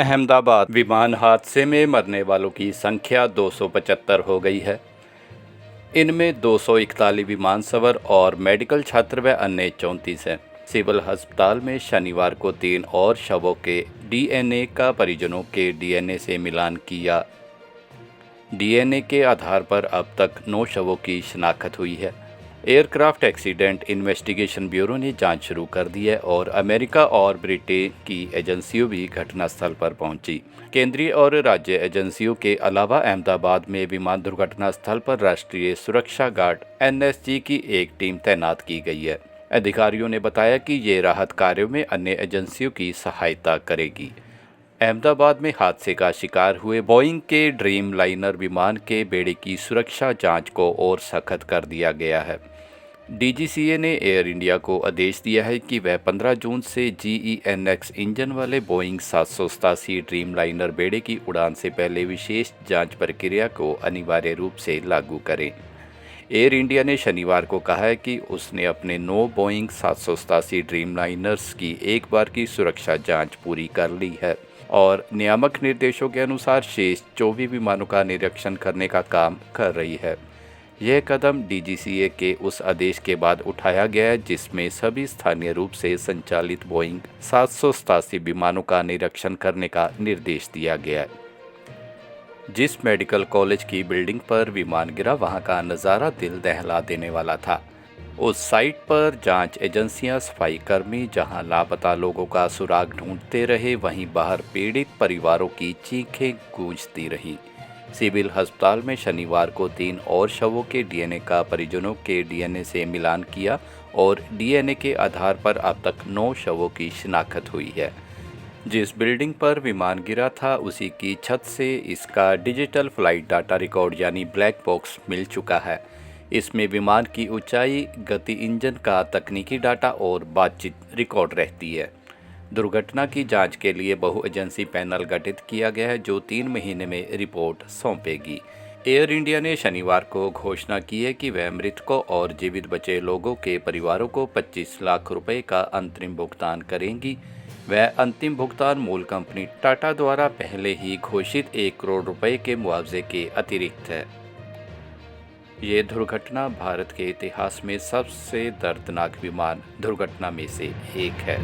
अहमदाबाद विमान हादसे में मरने वालों की संख्या 275 हो गई है। इनमें 241 विमान सवार और मेडिकल छात्र व अन्य 34 हैं। सिविल अस्पताल में शनिवार को 3 और शवों के डीएनए का परिजनों के डीएनए से मिलान किया। डीएनए के आधार पर अब तक 9 शवों की शिनाख्त हुई है। एयरक्राफ्ट एक्सीडेंट इन्वेस्टिगेशन ब्यूरो ने जांच शुरू कर दी है और अमेरिका और ब्रिटेन की एजेंसियों भी घटनास्थल पर पहुंची। केंद्रीय और राज्य एजेंसियों के अलावा अहमदाबाद में विमान दुर्घटना स्थल पर राष्ट्रीय सुरक्षा गार्ड एनएसजी की एक टीम तैनात की गई है। अधिकारियों ने बताया कि ये राहत कार्यों में अन्य एजेंसियों की सहायता करेगी। अहमदाबाद में हादसे का शिकार हुए बोइंग के ड्रीम लाइनर विमान के बेड़े की सुरक्षा जांच को और सख्त कर दिया गया है। डीजीसीए ने एयर इंडिया को आदेश दिया है कि वह 15 जून से GEnx इंजन वाले बोइंग 787 ड्रीम लाइनर बेड़े की उड़ान से पहले विशेष जांच प्रक्रिया को अनिवार्य रूप से लागू करें। एयर इंडिया ने शनिवार को कहा है कि उसने अपने 9 बोइंग 787 ड्रीम लाइनर्स की एक बार की सुरक्षा जांच पूरी कर ली है और नियामक निर्देशों के अनुसार शेष 24 विमानों का निरीक्षण करने का काम कर रही है। यह कदम डीजीसीए के उस आदेश के बाद उठाया गया है जिसमें सभी स्थानीय रूप से संचालित बोइंग 787 विमानों का निरीक्षण करने का निर्देश दिया गया है। जिस मेडिकल कॉलेज की बिल्डिंग पर विमान गिरा वहां का नज़ारा दिल दहला देने वाला था। उस साइट पर जांच एजेंसियां, सफाई कर्मी जहां लापता लोगों का सुराग ढूंढते रहे, वहीं बाहर पीड़ित परिवारों की चीखें गूंजती रही। सिविल अस्पताल में शनिवार को 3 और शवों के डीएनए का परिजनों के डीएनए से मिलान किया और डीएनए के आधार पर अब तक 9 शवों की शिनाख्त हुई है। जिस बिल्डिंग पर विमान गिरा था उसी की छत से इसका डिजिटल फ्लाइट डाटा रिकॉर्ड यानी ब्लैक बॉक्स मिल चुका है। इसमें विमान की ऊंचाई, गति, इंजन का तकनीकी डाटा और बातचीत रिकॉर्ड रहती है। दुर्घटना की जांच के लिए बहु एजेंसी पैनल गठित किया गया है जो 3 महीने में रिपोर्ट सौंपेगी। एयर इंडिया ने शनिवार को घोषणा की है कि वह मृतकों और जीवित बचे लोगों के परिवारों को 25 लाख रुपए का अंतरिम भुगतान करेंगी। वह अंतिम भुगतान मूल कंपनी टाटा द्वारा पहले ही घोषित 1 करोड़ रुपए के मुआवजे के अतिरिक्त है। ये दुर्घटना भारत के इतिहास में सबसे दर्दनाक विमान दुर्घटना में से एक है।